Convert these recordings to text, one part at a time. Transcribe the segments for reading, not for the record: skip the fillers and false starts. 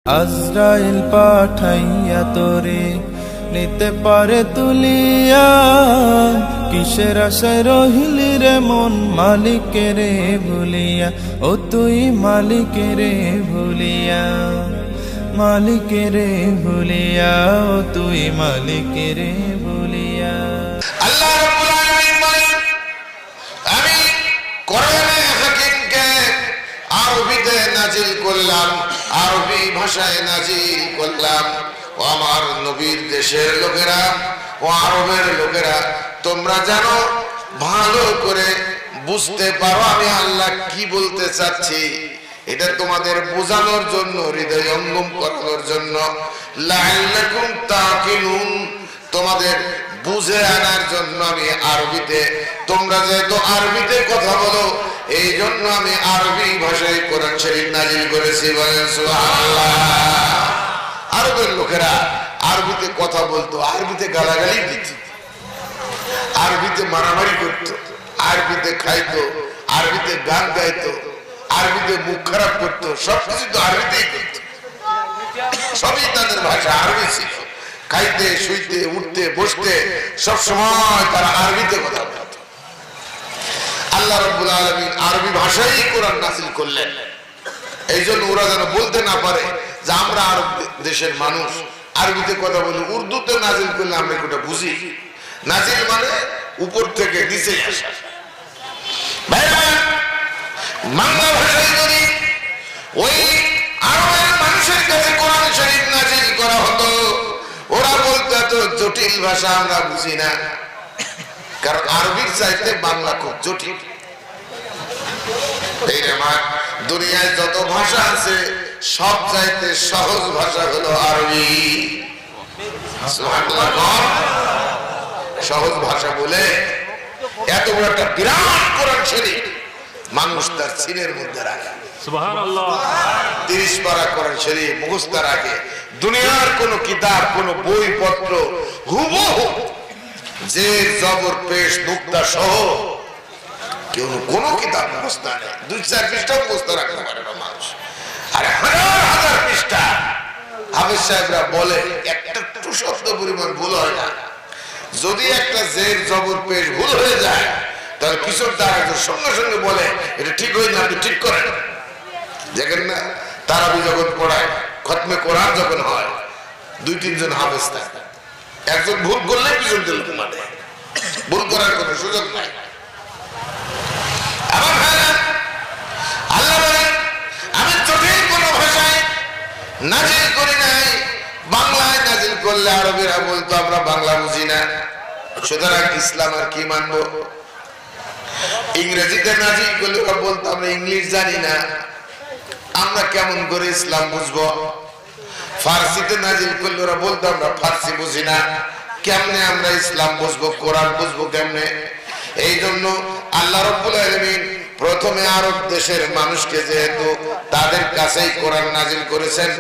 আজরাইল পাঠাইয়া তোরে নিতে পারে তুলিয়া, কিসের আশায় রহিলি রে মন মালিকের ভুলিয়া। ও তুই মালিকের ভুলিয়া, মালিকের ভুলিয়া, ও তুই মালিকের ভুলিয়া। আল্লাহ রাব্বুল আলামিন বলেন, আমি কোরআনে হাকিমকে আরবিতে নাজিল করলাম, আরবি ভাষায় নাজিল করলাম। ও আমার নবীর দেশের লোকেরা, ও আরবের লোকেরা, তোমরা জানো, ভালো করে বুঝতে পারো আমি আল্লাহ কি বলতে চাচ্ছি। এটা তোমাদের বোঝানোর জন্য, হৃদয়ঙ্গম করানোর জন্য, লাআল্লাকুম তাকিলুন, তোমাদের বুঝে আনার জন্য আমি আরবিতে, তোমরা যেহেতু আরবিতে কথা বলো এই জন্য আমি আরবি ভাষায় কোরআন শরীফ নাজিল করেছি। বলেন সুবহানাল্লাহ। আরবের লোকেরা আরবিতে কথা বলতো, আরবিতে গালাগালি দিত, আরবিতে মারামারি করত, আরবিতে খাইতো, আরবিতে গান গাইতো, আরবিতে মুখ খারাপ করতো, সবকিছু তো আরবিতেই করতো। সবই তাদের ভাষা আরবি ছিল। খাইতে, শুইতে, উঠতে, বসতে সব সময় তারা আরবিতে কথা বলত। আল্লাহ রাব্বুল আলামিন আরবি ভাষায় কোরআন নাযিল করলেন। এই জন্য ওরা যেন বলতে না পারে যে আমরা আরব দেশের মানুষ, আরবিতে কথা বলি, উর্দুতে নাযিল করলে আমরা এটা বুঝি। নাযিল মানে উপর থেকে নিচে আসা। বাংলা ভাষায় যদি ওই আরবের মানুষের কাছে কোরআন শরীফ নাযিল করা হতো, ওরা বলতো এত জটিল ভাষা আমরা বুঝি না। কারণ আরবির চাইতে বাংলা খুব জটিল। দুনিয়ায় যত ভাষা আছে সব চাইতে সহজ ভাষা হলো আরবি। সহজ ভাষা বলে এত বড় একটা বিরাট কোরআন শরীফ মানুষ তার সিনের মধ্যে রাখে। সুবহানাল্লাহ। 30 পারা কোরআন শরীফ মুখস্থ রাখে। দুনিয়ার কোন কিতাব, কোন বই পত্র হুবহু যে জবর পেশ নুক্তা সহ কেউ কোন কিতাব মুখস্থ নেই। 2-4 পৃষ্ঠা মুখস্থ রাখতে পারে না মানুষ। আর হাজার হাজার পৃষ্ঠা হাফেজ সাহেবরা বলে একটা টু শব্দ পরিমাণ ভুল হয় না। যদি একটা জের জবর পেশ ভুল হয়ে যায় তাহলে কিশোর দ্বারা সঙ্গে সঙ্গে বলে এটা ঠিক হয়ে না, আপনি ঠিক করেন। দেখেন না, তারাবি যখন পড়ায়, খতমে কোরআন যখন হয়, 2-3 জন হাফেজ থাকে, একজন ভুল করলে পিছন দিল মানে ভুল করার কোনো সুযোগ নাই। আমার ভাইরা, আল্লাহ বলেন আমি জটিল কোন ভাষায় নাজিল করি নাই, বাংলায় নাজিল করলে আরবেরা বলতো আমরা বাংলা বুঝি না, সুতরাং ইসলাম আর কি মানবো। ইংরেজিতে নাজিল করলে ওরা বলতো আমরা ইংলিশ জানি না, আমরা কেমন করে ইসলাম বুঝবো। ফার্সিতে নাজিল করলে ওরা বলতো আমরা ফার্সি বুঝি না, কেমনে আমরা ইসলাম বুঝবো, কোরআন বুঝবো কেমনে। এই জন্য আল্লাহ রাব্বুল আলামিন প্রথমে আরব দেশের মানুষকে যেহেতু তাদের কাছেই কোরআন নাজিল করেছেন,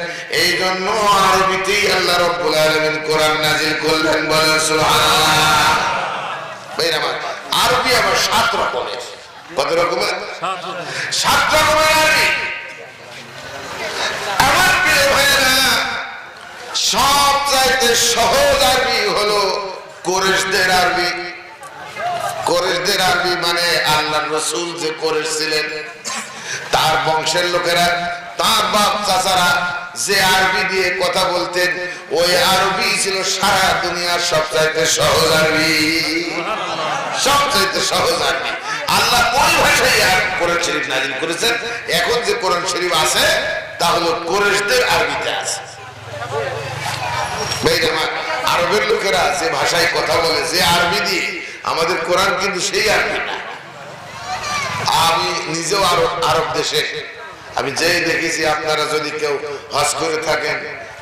এই জন্য আরবিতেই আল্লাহ রাব্বুল আলামিন কোরআন নাজিল করলেন। বলেন সুবহানাল্লাহ। আরবি আবার 7 রকমের। কত রকমের? 7 রকমের আরবি। আমার প্রিয় ভাইয়েরা, সবচাইতে সহজ আরবি হলো কুরাইশদের আরবি। কুরাইশদের আরবি মানে আল্লাহর রাসূল যে কুরাইশ ছিলেন তার বংশের লোকেরা, তার বাপ চাচারা যে আরবি দিয়ে কথা বলতেন, ওই আরবি ছিল সারা দুনিয়ার সবচাইতে সহজ আরবি। সবচাইতে সহজ আরবি। আল্লাহ কোন ভাষায় কোরআন শরীফ নাযিল করেছেন। এখন যে কোরআন শরীফ আছে তা হলো কুরাইশদের আরবিতে আছে। আরবের লোকেরা যে ভাষায় কথা বলে, যে আরবি দিয়ে, আমাদের কোরআন কিন্তু সেই আরবি না। আমি নিজেও আরব দেশে আমি যে দেখেছি, আপনারা যদি কেউ হজ করে থাকেন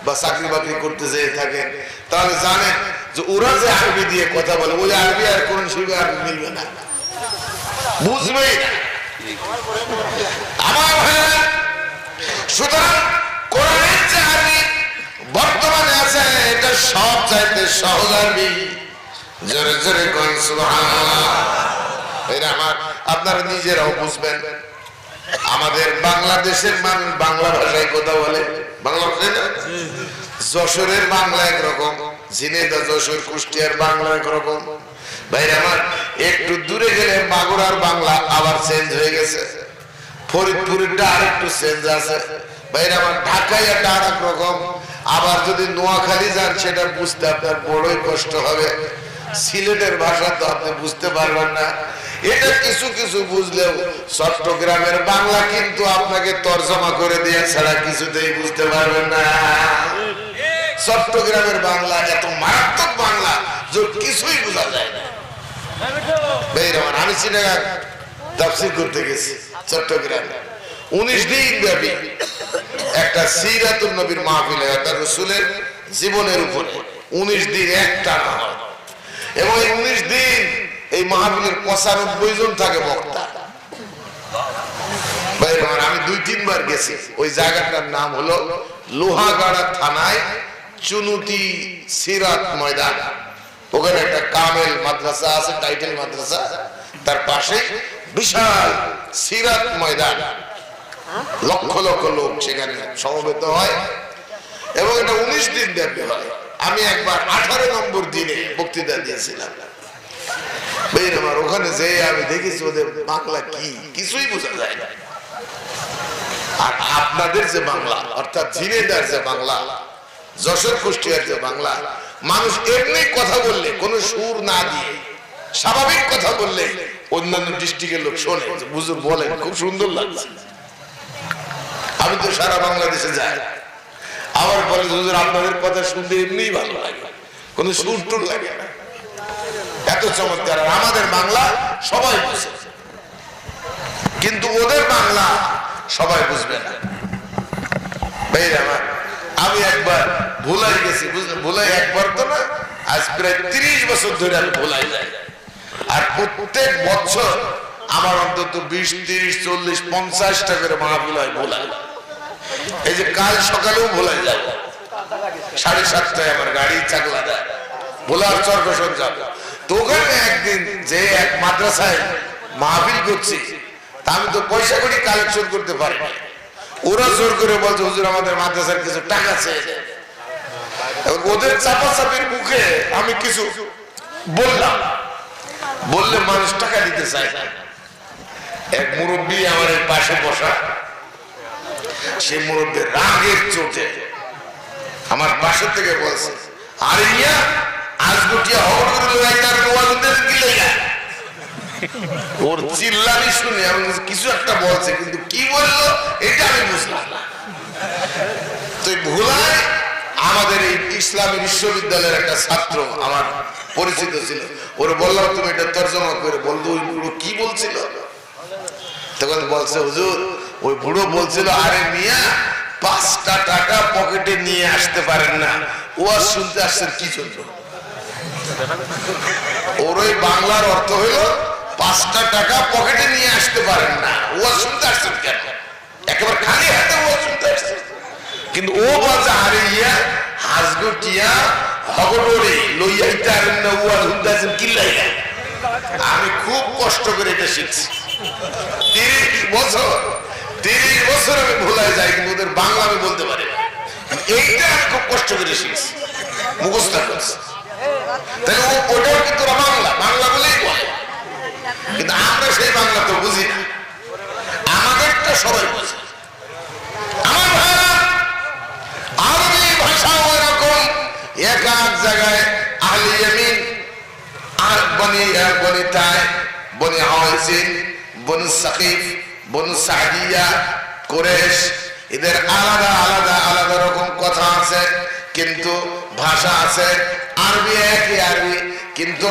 বা চাকরি বাকরি করতে যেয়ে থাকেন তাহলে জানেন যে ওরা যে আরবি দিয়ে কথা বলে, ওই আরবি আর কোরআন শরীফে আরবি মিলবে না, বুঝবেই না। আমার ভাইরা, সুতরাং কোরআনের যে আরবি বর্তমানে আছে এটা সব চাইতে সহজ আরবি। জোরে জোরে কোন সুবহানাল্লাহ। এরা আমার আপনারা নিজেরাও বুঝবেন। আমাদের বাংলাদেশের মানুষ বাংলা ভাষায় কথা বলে, বাংলা ভাষায় না। যশোরের বাংলা একরকম, ঝিনাইদহ, যশোর, কুষ্টিয়ার বাংলা একরকম। ভাইরা আমার, একটু দূরে গেলে মাগুরার বাংলা আবার চেঞ্জ হয়ে গেছে, ফরিদপুরেরটা আরেকটু চেঞ্জ আছে। ভাইরা আমার, ঢাকায় একটা আরেক রকম, আবার যদি নোয়াখালী যান সেটা বুঝতে আপনার বড়ই কষ্ট হবে। সিলেটের ভাষা তো আপনি বুঝতে পারবেন না। এটা কিছু কিছু বুঝলেও চট্টগ্রামের বাংলা কিন্তু আপনাকে তর্জমা করে দিয়ে ছাড়া কিছুতেই বুঝতে পারবেন না। চট্টগ্রামের বাংলা এত মারাত্মক বাংলা যে কিছুই বোঝা যায় না। আমি চিটাগাং তাফসীর করতে গেছি চট্টগ্রামে, 19 দিন ব্যাপী একটা সিরাতুন নবীর মাহফিল, একটা রাসূলের জীবনের উপরে 19 দিন একটানা হয়। এবং এই 19 দিন এই মাহফিলের 95 জন থাকে বক্তা। আমি 2-3 বার গেছি। ওই জায়গাটার নাম হলো লোহাগাড়া থানায় চুনুতি সিরাত ময়দান। ওখানে একটা কামেল মাদ্রাসা আছে, টাইটেল মাদ্রাসা, তার পাশে বিশাল সিরাত ময়দান, লক্ষ লক্ষ লোক সেখানে সমবেত হয় এবং এটা 19 দিন ব্যাপী হয়। আমি একবার 18 নম্বর দিনে বক্তৃতা দিয়েছিলাম। আমার ওখানে যে আমি দেখেছি ওদের বাংলা কি কিছুই বোঝা যায় না। আর আপনাদের যে বাংলা, অর্থাৎ ঝিনাইদহের যে বাংলা, যশোর, কুষ্টিয়ার যে বাংলা, মানুষ এমনি কথা বললে কোনো সুর না দিয়ে স্বাভাবিক কথা বললে অন্যান্য ডিস্ট্রিক্টের লোক শোনে, বুঝুন বলেন খুব সুন্দর লাগছে। আমি তো সারা বাংলাদেশে যাই, আবার বলে হুজুর আপনাদের কথা শুনতে এমনিই ভালো লাগে, কোনো সুর টুর লাগে না, এত চমৎকার। আমাদের বাংলা সবাই বুঝে, কিন্তু ওদের বাংলা সবাই বুঝবে না। আমি একবার ভুলাই গেছি, বুঝলেন, ভুলাই একবার তো না, আজ প্রায় 30 বছর ধরে আমি ভুলাই যাই। আর প্রত্যেক বছর আমার অন্তত 20, 30, 40, 50টা করে মাহফিল হয় ভুলাই। এই যে কাল সকালেও ভুলাই যায়, 7:30টায় আমার গাড়ি চাকলা দেয়, ভোলার চরকসন যাবে। তো ওখানে একদিন যে এক মাদ্রাসায় মাহফিল করছি, তা আমি তো পয়সা করি কালেকশন করতে পারি না। ওরা জোর করে বলছে হুজুর আমাদের মাদ্রাসার কিছু টাকা চেয়ে দেন। ওদের চাপাচাপির মুখে আমি কিছু বললাম, বললে মানুষ টাকা দিতে চায় না। এক মুরব্বী আমার এই পাশে বসা, সেই মুরব্বী রাগের চোটে আমার পাশে থেকে বলছে, আরে মিয়া আজ গুটিয়া হওয়ার করে লাইতার ওয়াজুদের কি লাগা। ওর চিল্লানি শুনে আমি কিছু একটা বলছে, কিন্তু কি বললো এটা আমি বুঝলাম না। তো ভুলায় আমাদের এই ইসলামী বিশ্ববিদ্যালয়ের একটা ছাত্র আমার পরিচিত ছিল, ওর বললাম তুমি এটা তর্জমা করে বলতো ওই বুড়ো কি বলছিল। তখন বলছে হুজুর ওই বুড়ো বলছিল, আরে মিয়া 5টা টাকা পকেটে নিয়ে আসতে পারেন না, ওয়াজ শুনতে আসছেন কি জন্য? ওর ওই বাংলার অর্থ হইল 5টা টাকা পকেটে নিয়ে আসতে পারেন না, ওয়াজ শুনতে আসছেন কেন? একেবারে খালি হাতে ওয়াজ শুনতে আসছেন। কিন্তু ও বলছে আরে ইয়া হাজগুটিয়া হগড়ে লইয়াইতে আরেন না, ওয়াজ শুনতে আসছেন কি লাইয়া। আমি খুব কষ্ট করে এটা শিখছি, 30 বছর আমি ভুলাই যাই, কিন্তু ওদের বাংলা আমি বলতে পারি না। এইটা আমি খুব কষ্ট করে শিখছি, মুখস্থ করছি। তাহলে ওটাও কিন্তু বাংলা, বাংলা বলেই বলে, কিন্তু আমরা সেই বাংলা তো বুঝি না, আমাদেরটা সবাই বুঝে। আমার ভাইরা, আরবি ভাষা ওইরকম এক এক জায়গায় আহলে ইয়ামিন আর বনি তাই, বনি হাওয়াজিন, বনি সাকিফ, বনি সাদিয়া, কুরাইশ, এদের আলাদা আলাদা আলাদা রকম কথা আছে, কিন্তু ভাষা আছে আরবি, একই আরবি। কিন্তু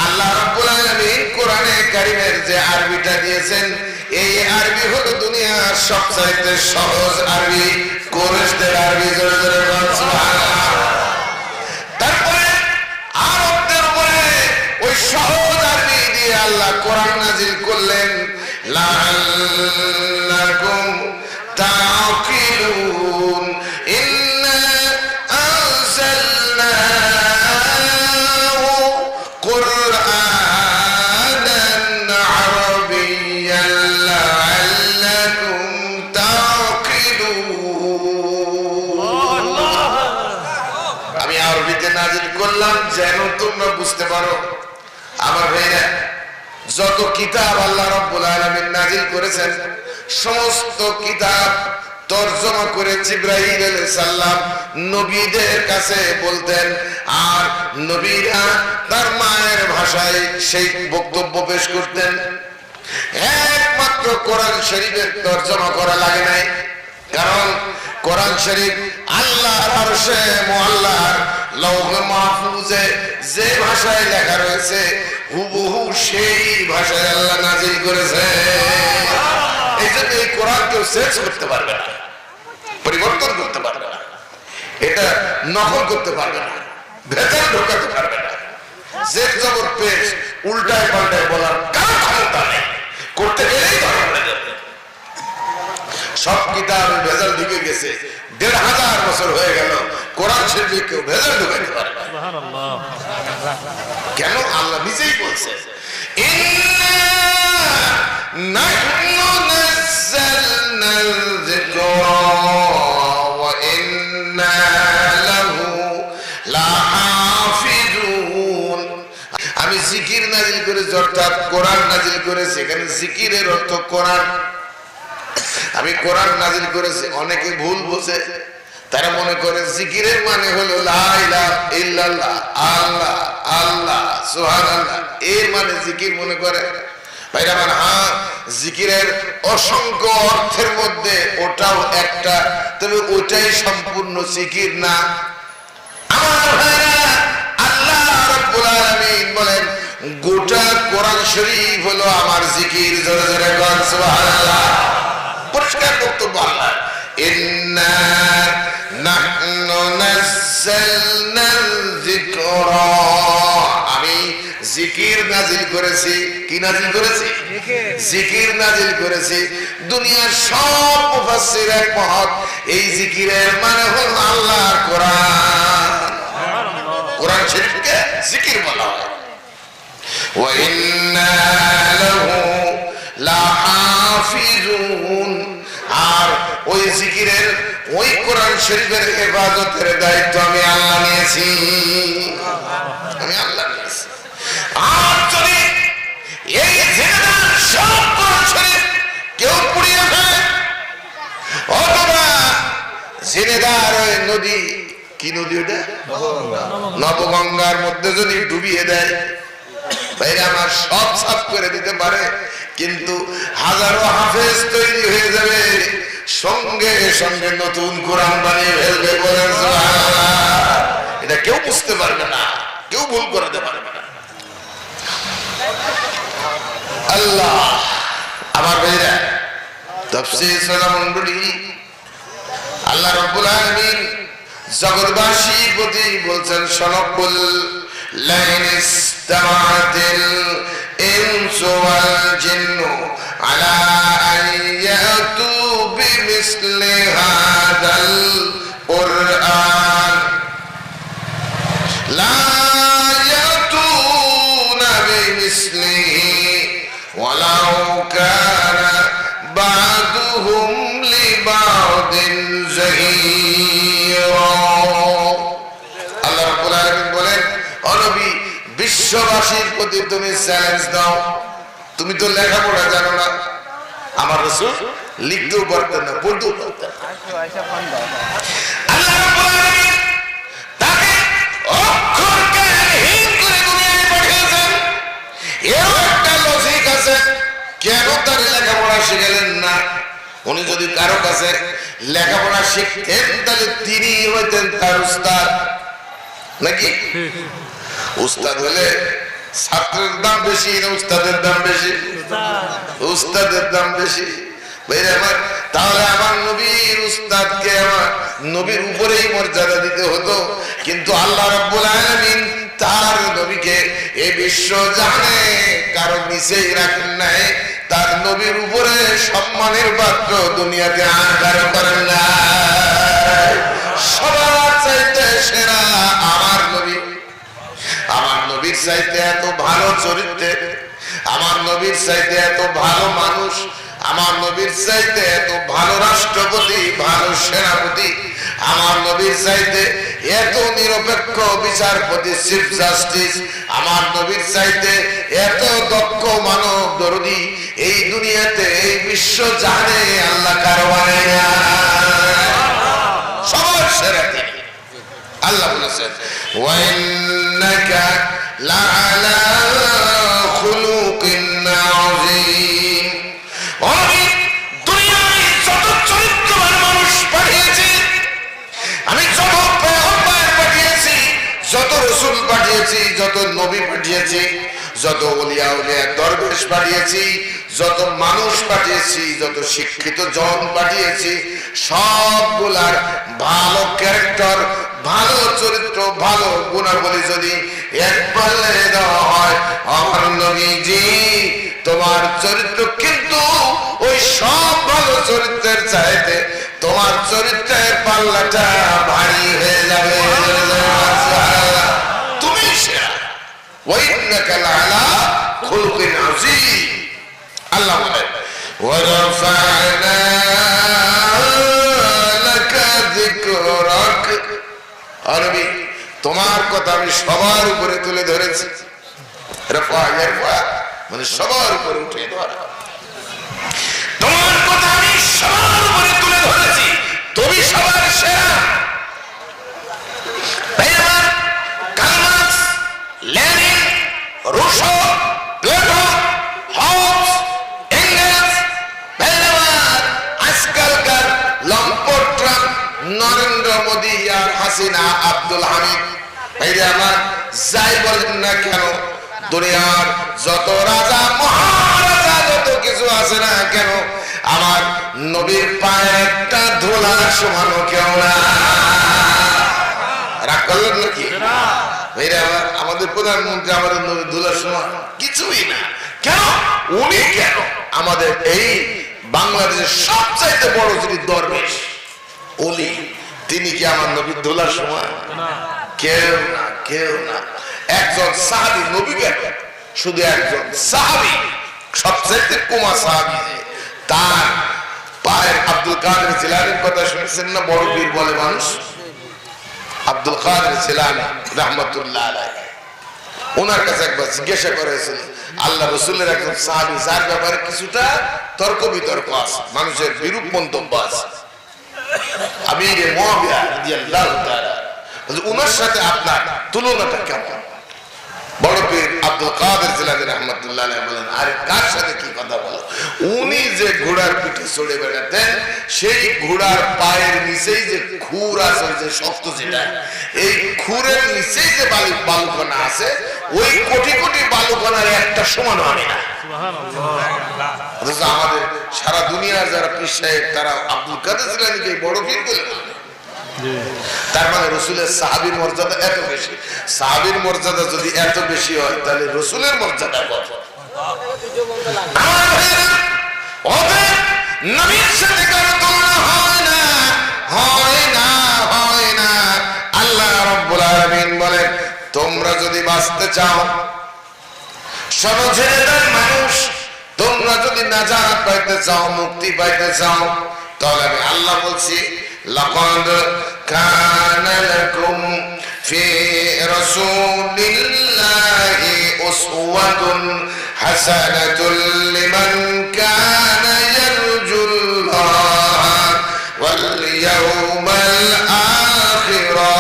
আল্লাহ রাব্বুল আলামিন কোরআনে কারীমের যে আরবিটা দিয়েছেন, এই আরবি হলো দুনিয়ার সবচাইতে সহজ আরবি, কুরাইশদের আরবি। জোরে জোরে বলুন সুবহানাল্লাহ। তারপরে আরবদের উপরে ওই সহজ আরবি দিয়ে আল্লাহ কোরআন নাযিল করলেন, লাআল্লাকুম তাআকিলুন, ইন্না আনজালনাহু কুরআনান আরাবিয়্যান লাআল্লাকুম আরবিতে নাজিল করলাম যেন তোমরা বুঝতে পারো। আমার ভাইরা, যত কিতাব আল্লাহ রাব্বুল আলামিন নাজিল করেছেন সমস্ত কিতাব তরজমা করে জিবরাইল আলাইহিস সালাম নবীদের কাছে বলতেন, আর নবীরা তার মায়ের ভাষায় সেই বক্তব্য পেশ করতেন। একমাত্র কোরআন শরীফের তরজমা করা লাগে নাই, কারণ কোরআন শরীফ আল্লাহর আরশে মুআল্লার লৌহে মাহফুজে যে ভাষায় লেখা রয়েছে হুবহু সেই ভাষায় আল্লাহ নাজিল করেছে। এই জন্য এই কোরআন কেউ চেঞ্জ করতে পারবে না, পরিবর্তন করতে পারবে না, এটা নকল করতে পারবে না, ভেজাল ঢোকাতে পারবে না। যে জবর পেশ উল্টায় পাল্টায় বলার কারো ক্ষমতা নেই, করতে গেলেই ধরা পড়ে যাবে। সব কিতাব ভেজাল ঢুকে গেছে, ১৫০০ বছর হয়ে গেল, কোরআন শরীফে কেউ ভেজাল ঢুকাতে পারে না। কেন? আল্লাহ নিজেই বলছে, নাহনু নাযালনাল যিকরা ওয়া ইন্না লাহু লাহাফিজুন। আমি জিকির নাজিল করেছি, অর্থাৎ কোরআন নাজিল করেছি। এখানে জিকিরের অর্থ কোরআন। আমি কোরআন নাজিল করেছি, অনেকে ভুল বোঝে, তারা মনে করে জিকিরের মানে হলো লা ইলাহা ইল্লাল্লাহ, আল্লাহ আল্লাহ সুবহানাল্লাহ, এর মানে জিকির মনে করে। ভাইরা আমার, হ্যাঁ, জিকিরের অসংখ্য অর্থের মধ্যে ওটাও একটা, তবে ওটাই সম্পূর্ণ জিকির না। আমার ভাইরা, আল্লাহ রাব্বুল আলামিন বলেন গোটা কোরআন শরীফ হলো আমার জিকির। জোরে জোরে বলেন সুবহানাল্লাহ। পরিষ্কার বক্তব্য আল্লাহ, ইন্না নাহনু নাযালনাল যিকরা, আমি জিকির নাজিল করেছি। কি নাজিল করেছি? জিকির নাজিল করেছি। দুনিয়ার সব মুফাসসির একমত, এই জিকিরের মানে হলো আল্লাহর কোরআন। কোরআন শরীফকে জিকির বলা হয়। ওয়া ইন্না লাহু লাহাফিজুন, আর ওই জিকিরের, ওই কোরআন শরীফের হেফাজতের দায়িত্ব আমি আল্লাহ নিয়েছি। আমি আল্লাহ নিয়েছি। আর যদি এই জিনেদার সব কোরআন শরীফ কেউ পুড়িয়ে ফেলে, অথবা জিনেদার ওই নদী, কি নদী ওটা, নবগঙ্গার মধ্যে যদি ডুবিয়ে দেয়, ভাইরা আমার, সব সাফ করে দিতে পারে, কিন্তু হাজারো হাফেজ তৈরি হয়ে যাবে, সঙ্গে সঙ্গে নতুন কোরআন বানিয়ে ফেলবে। বলেন সুবহানাল্লাহ। এটা কেউ বুঝতে পারবে না, কেউ ভুল করাতে পারবে না। আল্লাহ, আমার ভাইরা, তাফসীর সুরা মণ্ডলী, আল্লাহ রাব্বুল আলামিন জগৎবাসীর প্রতি বলছেন, শোনকুল লাইন ইসতামাতিল ইনসু ওয়াল জিন্নু আলা আন ইয়াতু বিমিসলি হাদাল কুরআন লা ইয়াতুনা বিমিসলিহি ওয়ালাউ কানা বা'দুহুম লিবা'দিন যাহীরা। আল্লাহ রাব্বুল আলামিন বলেন, ও নবী, বিশ্ববাসীর প্রতি তুমি চ্যালেঞ্জ দাও। তুমি তো লেখাপড়া জানো না, আমার রাসূল লিখতেও পারতেন না, পড়তেও পারতেন না। আল্লাহ রাব্বুল আলামিন তাকে অক্ষর জ্ঞানহীন করে দুনিয়ায় পাঠিয়েছেন। এর একটা লজিক আছে, কেন তার লেখাপড়া শিখালেন না? উনি যদি কারো কাছে লেখাপড়া শিখতেন, তাহলে তিনি হইতেন তার উস্তাদ, নাকি? উস্তাদ হলে ছাত্রের দাম বেশি না উস্তাদের দাম বেশি? উস্তাদের দাম বেশি। তাহলে আমার নবীর উস্তাদকে আমার নবীর উপরেই মর্যাদা দিতে হতো, কিন্তু আল্লাহ রাব্বুল আলামিন তার নবীকে এই বিশ্ব জানে কারো নিচেই রাখেন নাই, তার নবীর উপরে সম্মানের পাত্র দুনিয়াতে আর কারো করেন না। সবার চাইতে সেরা আমার নবী। আমার নবীর চাইতে এত ভালো চরিত্রের, আমার নবীর চাইতে এত ভালো মানুষ, আমার নবীর চাইতে এত ভালো রাষ্ট্রপতি, ভালো সেনাপতি, আমার নবীর চাইতে এত নিরপেক্ষ বিচারপতি চিফ জাস্টিস, আমার নবীর চাইতে এত দক্ষ মানব দরদি এই দুনিয়াতে এই বিশ্ব জানে আল্লাহ কারো বানায় না। সবার সেরা তিনি। আল্লাহ বলেছেন ওয়া ইন্নাকা লাআলা খুলুকিন আযীম। আমি দুনিয়ায় যত চরিত্রবান মানুষ পাঠিয়েছি, আমি যত পয়গম্বর পাঠিয়েছি, যত রাসূল পাঠিয়েছি, যত নবী পাঠিয়েছি, যত ওলিয়া উলিয়া দরবেশ পাঠিয়েছি, যত মানুষ পাঠিয়েছি, যত শিক্ষিত জন পাঠিয়েছি, সবগুলার ভালো ক্যারেক্টার, ভালো চরিত্র, ভালো গুণাবলী যদি এক পাল্লায় দেওয়া হয়, আমার নবীজি তোমার চরিত্র কিন্তু ওই সব ভালো চরিত্রের চাইতে তোমার চরিত্রের পাল্লাটা ভারী হয়ে যাবে। তুমি সেরা। ওয়া ইন্নাকা লাআলা খুলুকিন আযীম। আল্লাহ বলেন ওয়া রাফা'না লাকা যিকরাক। আরবি তোমার কথা আমি সবার উপরে তুলে ধরেছি। রাফা ইয়ারফা মানে সবার উপরে উঠে ধরা। তোমার কথা আমি সবার উপরে তুলে ধরেছি, তুমি সবার সেরা। পেয়ার Karl Marx, Lenin, Rousseau, Plato, Hobbes, Engels, পেয়ার আজকালকার লম্পট ট্রাম্প, নরেন্দ্র মোদী আর হাসিনা, আব্দুল হামিদ, পেয়ার যাই বলেন না কেন, দুনিয়ার যত রাজা মহারাজা যত কিছু আছে না কেন, আমার নবীর পায়ে একটা ধুলা সমানো কেউ না। রাগ করলেন নাকি? আমাদের প্রধানমন্ত্রী আমাদের নবীর ধুলার সমান কিছুই না। কেন? উনি কেন আমাদের এই বাংলাদেশের সবচাইতে বড় যিনি দরবেশ ওলি, তিনি কি আমার নবীর ধুলার সমান? কেউ না, কেউ না। একজন সাহাবী, নবী কেন, শুধু একজন সাহাবী, সবচেয়ে কুমা সাহাবী, তার পায়ের আব্দুল কাদের জিলানীর কথা শুনেছেন না? বড় পীর বলে মানুষ, আব্দুল কাদের জিলানী রাহমাতুল্লাহ আলাইহি। ওনার কাছে একবার জিজ্ঞাসা করেছিল আল্লাহ রাসূলের একজন সাহাবী যার ব্যাপারে কিছুটা তর্ক বিতর্ক আছে, মানুষের বিরূপ মন্তব্য আছে, আমির মুআবিয়া রাদিয়াল্লাহু তাআলা, ওনার সাথে আপনার তুলনাটা কেমন? বড় পীর আব্দুল কাদের জিলানী রাহমাতুল্লাহ আলাইহি বলেন, আরে কার সাথে কি কথা বলো? উনি যে ঘোড়ার পিঠে চড়ে বেড়াতেন, সেই ঘোড়ার পায়ের নিচেই যে খুর আছে, যে শক্ত যেটা, এই খুরের নিচেই যে বালুকণা আছে, ওই কোটি কোটি বালুকণার একটা সমান হয় না। আমাদের সারা দুনিয়ার যারা পীর সাহেব, তারা আব্দুল কাদের জিলানীকে বড় পীর বলে মানে। তার মানে রসুলের সাহাবীর মর্যাদা এত বেশি। সাহাবীর মর্যাদা যদি এত বেশি হয়, তাহলে রসুলের মর্যাদা কত? নবীর সাথে কারো তুলনা হয় না, হয় না, হয় না। আল্লাহ রাব্বুল আলামিন বলেন, তোমরা যদি বাঁচতে চাও, শোনো জেনেদার মানুষ, তোমরা যদি নাজাত পাইতে চাও, মুক্তি পাইতে চাও, তাহলে আমি আল্লাহ বলছি লাকাদ কানা লাকুম ফি রাসূলিল্লাহি উসওয়াতুন হাসানাতুন লিমান কানা ইয়ারজুল্লাহ ওয়াল ইয়াওমাল আখিরা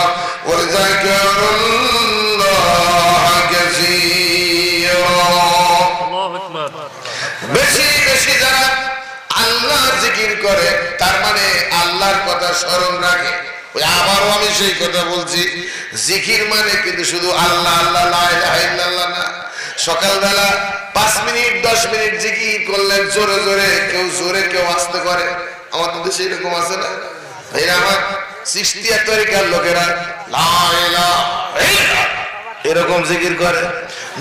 ওয়া যাকারাল্লাহ কাসীরা। আল্লাহু আকবার। বেশি বেশি যারা আল্লাহর জিকির করে, তার মানে আল্লাহর কথা স্মরণ রাখে। ওই আবারও আমি সেই কথা বলছি, জিকির মানে কিন্তু শুধু আল্লাহ আল্লাহ লা ইলাহা ইল্লাল্লাহ না। সকালবেলা 5 মিনিট 10 মিনিট জিকির করলেন জোরে জোরে, কেউ জোরে কেউ আস্তে করে। আমাদের দেশে এরকম আছে না? এই আমার চিশতিয়া তরিকার লোকেরা লা ইলাহা ইল্লাল্লাহ এরকম জিকির করে,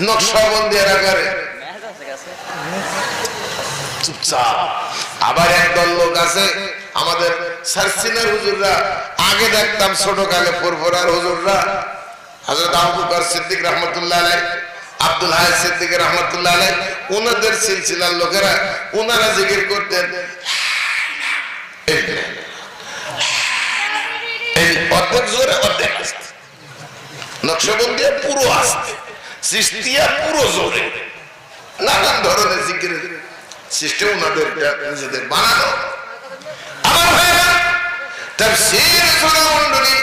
নকশবন্দিরা করে চুপচাপ। আবার একদল লোক আছে আমাদের সারসিনার হুজুররা, আগে দেখতাম ছোটকালে ফুরফুরার হুজুররা, হযরত আবু বকর সিদ্দিক রাহমাতুল্লাহ আলাইহি, আব্দুল হাই সিদ্দিক রাহমাতুল্লাহ আলাইহি, ওনাদের সিলসিলার লোকেরা ওনারা জিকির করতেন এই অর্ধেক জোরে অর্ধেক আস্তে, নকশবন্দিয়া পুরো আস্তে, চিশতিয়া পুরো জোরে, নানান ধরনের জিকিরের সিস্টেম ওনাদের নিজেদের বানানো। আমার ভাইরা তাফসীর মণ্ডলী,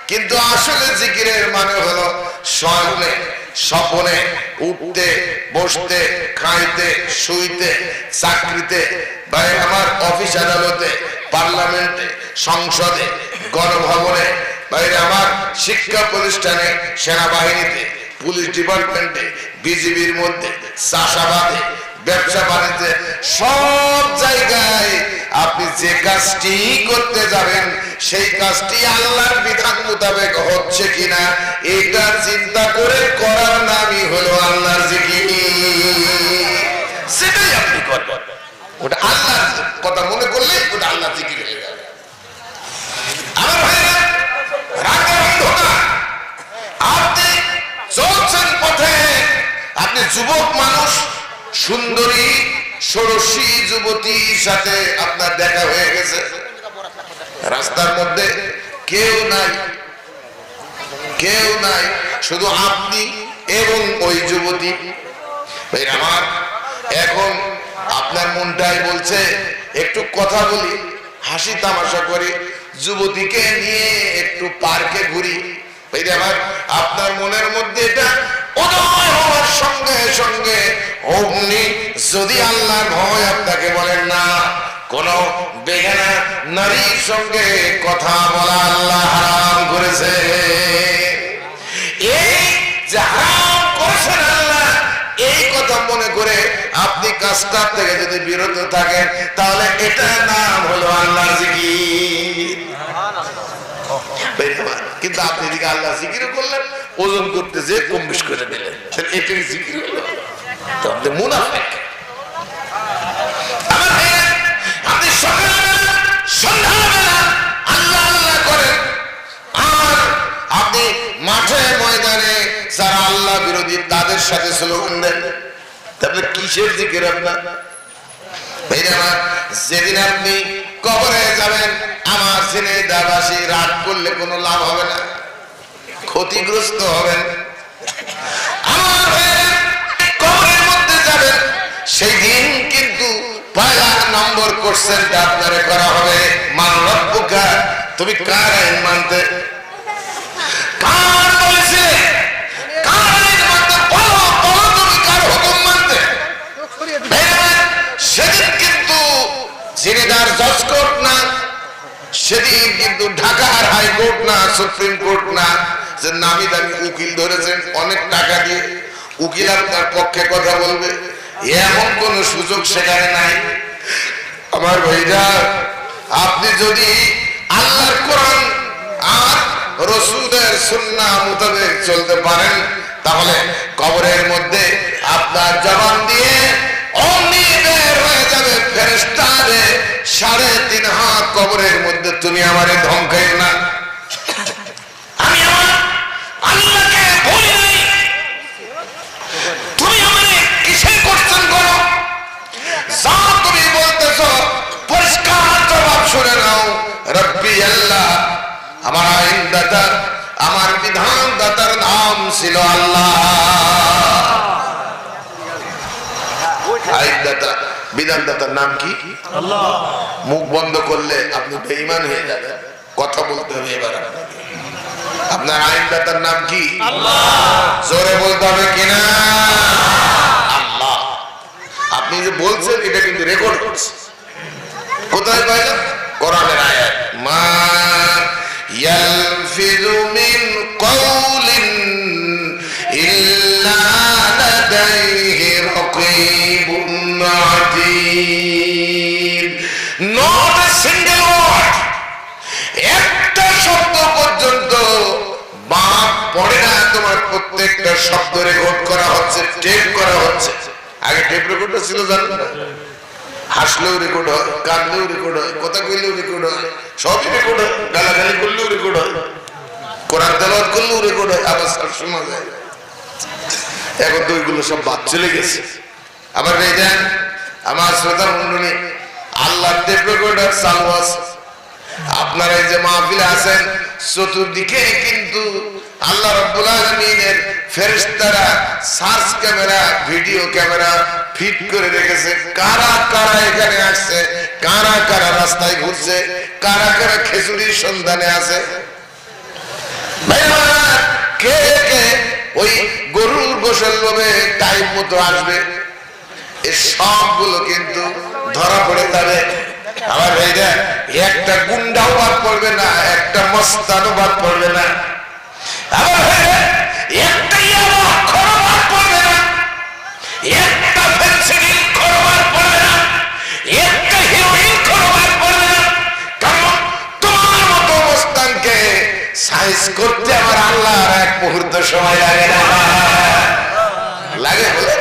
কিন্তু আসলে জিকিরের মানে হলো শয়নে স্বপনে উঠতে বসতে খাইতে শুইতে চাকরিতে, ভাই আমার অফিস আদালতে পার্লামেন্টে সংসদে গণভবনে, বাইরে আমার শিক্ষা প্রতিষ্ঠানে সেনাবাহিনীতে পুলিশ ডিপার্টমেন্টে বিজিবির মধ্যে চাষাবাদে ব্যবসা বাণিজ্যে সব জায়গায় আপনি যে কাজটি করতে যাবেন সেই কাজটি আল্লাহর বিধান মোতাবেক হচ্ছে কিনা এটা চিন্তা করে করার নামই হলো আল্লাহর জিকির। সেটাই আপনি করবেন, ওটা আল্লাহর কথা মনে করলে ওটা আল্লাহর জিকির হয়ে যাবে। আমার ভাইরা রাগের অন্ধকার, আপনি চলছেন পথে, আপনি যুবক মানুষ, সুন্দরী ষোড়শী যুবতীর সাথে আপনার দেখা হয়ে গেছে, রাস্তার মধ্যে কেউ নাই, কেউ নাই, শুধু আপনি এবং ওই যুবতী। আমার এখন আপনার মনটাই বলছে একটু কথা বলি, হাসি তামাশা করি, যুবতীকে নিয়ে একটু পার্কে ঘুরি। আমার আপনার মনের মধ্যে এটা উদয় হওয়ার সঙ্গে সঙ্গে অগ্নি যদি আল্লাহর ভয় আপনাকে বলেন না, কোন বেগানা নারীর সঙ্গে কথা বলা আল্লাহ হারাম করেছে, এই যে হারাম করেছেন আল্লাহ, এই কথা মনে করে আপনি কাজটা থেকে যদি বিরত থাকেন তাহলে এটার নাম হলো আল্লাহর জিকির। কিন্তু আপনি এদিকে আল্লাহ জিকির করলেন, ওজন করতে যে কম বেশ করে দিলেন, এটাই জিকির হলো, তো আপনি মুনাফিক। আপনি সকালবেলা সন্ধ্যাবেলা আল্লাহ আল্লাহ করেন, আর আপনি মাঠে ময়দানে যারা আল্লাহ বিরোধী তাদের সাথে স্লোগান দেন, তাহলে কিসের জিকির আপনার? যেদিন আপনি কবরে যাবেন, আমার ঝিনাইদহবাসী রাত করলে কোনো লাভ হবে না, ক্ষতিগ্রস্ত হবেন। আমার কবরের মধ্যে যাবেন, সেই দিন কিন্তু পয়লা নম্বর কোশ্চেনটা আপনারে করা হবে, মান রব্বুকা, তুমি কার আইন মানতে, কার বলেছে, কার আইন মানতে, বলো বলো তুমি কার হুকুম মানতে। সেদিন কিন্তু ঝিনাইদহের জজ কোর্ট না, সেদিন কিন্তু ঢাকার হাইকোর্ট না, সুপ্রিম কোর্ট না, যে নামি দামি উকিল ধরেছেন অনেক টাকা দিয়ে, উকিল আপনার পক্ষে কথা বলবে, এমন কোন সুযোগ সেখানে নাই। আমার ভাইরা, আপনি যদি আল্লাহর কোরআন আর রাসূলের সুন্নাহ মোতাবেক চলতে পারেন, তাহলে কবরের মধ্যে আপনার জবান দিয়ে অমনি বের হয়ে যাবে ফেরেশতারে, 3.5 হাত কবরের মধ্যে তুমি আমারে ধমকাই না, আমি আমার আল্লাহকে বলি নাই, তুমি আমারে কিসের কোশ্চেন করো, যা তুমি বলতেছো পরিষ্কার জবাব শুনে নাও, রব্বি আল্লাহ, আমার আইনদাতা, আমার বিধানদাতার নাম ছিল আল্লাহ। আইনদাতা বিধানদাতার নাম কি? আল্লাহ। মুখ বন্ধ করলে আপনি বেঈমান হয়ে যাবেন, কথা বলতে হবে এবার আপনাকে। আপনার আইনদাতার নাম কি? আল্লাহ। জোরে বলতে হবে কিনা? আল্লাহ। আপনি যে বলছেন এটা কিন্তু রেকর্ড হচ্ছে, কোথায় পাইলেন? কোরআনের আয়াত, মা ইয়ালফিযু মিন কাওলিন ইল্লা লাদাইহি রাকীবুন আতীদ। নট আ সিঙ্গেল ওয়ার্ড, একটা শব্দ পর্যন্ত বাদ পড়ে না, তোমার প্রত্যেকটা শব্দ রেকর্ড করা হচ্ছে, টেপ করা হচ্ছে। আগে টেপ রেকর্ডার ছিল জানেন না, হাসলেও রেকর্ড হয়, কাঁদলেও রেকর্ড হয়, কথা কইলেও রেকর্ড হয়, সবই রেকর্ড হয়, গালাগালি করলেও রেকর্ড হয়, কোরআন তেলাওয়াত করলেও রেকর্ড হয়, আবার শোনা যায়। এখন তো ওইগুলো সব বাদ চলে গেছে। আবার দেখেন আমার শ্রোতা মণ্ডলী, আল্লাহর টেপ রেকর্ডার চালু আছে। আপনারা এই যে মাহফিলে আছেন, চতুর্দিকে কিন্তু আল্লাহ রাব্বুল আলামিনের ফেরেশতারা search camera video camera fit করে রেখেছে কারা কারা এখানে আসছে কারা কারা রাস্তায় ঘুরছে কারা কারা খেজুরির সন্ধানে আছে কে কে ওই গরুর গোসল হবে টাইম মতো আসবে এই সবগুলো কিন্তু ধরা পড়ে যাবে আমার ভাইরা একটা গুন্ডাও বাদ পড়বে না একটা মস্তানও বাদ পড়বে না আমার ভাইরা একটা ইয়াবা খড় বাদ পড়বে না একটা ফেন্সিডিল খড় বাদ পড়বে না একটা হিরোইন খড় বাদ পড়বে না কারণ তোমার মতো মস্তানকে সাইজ করতে আমার আল্লাহর এক মুহূর্ত সময় লাগে না লাগে বলে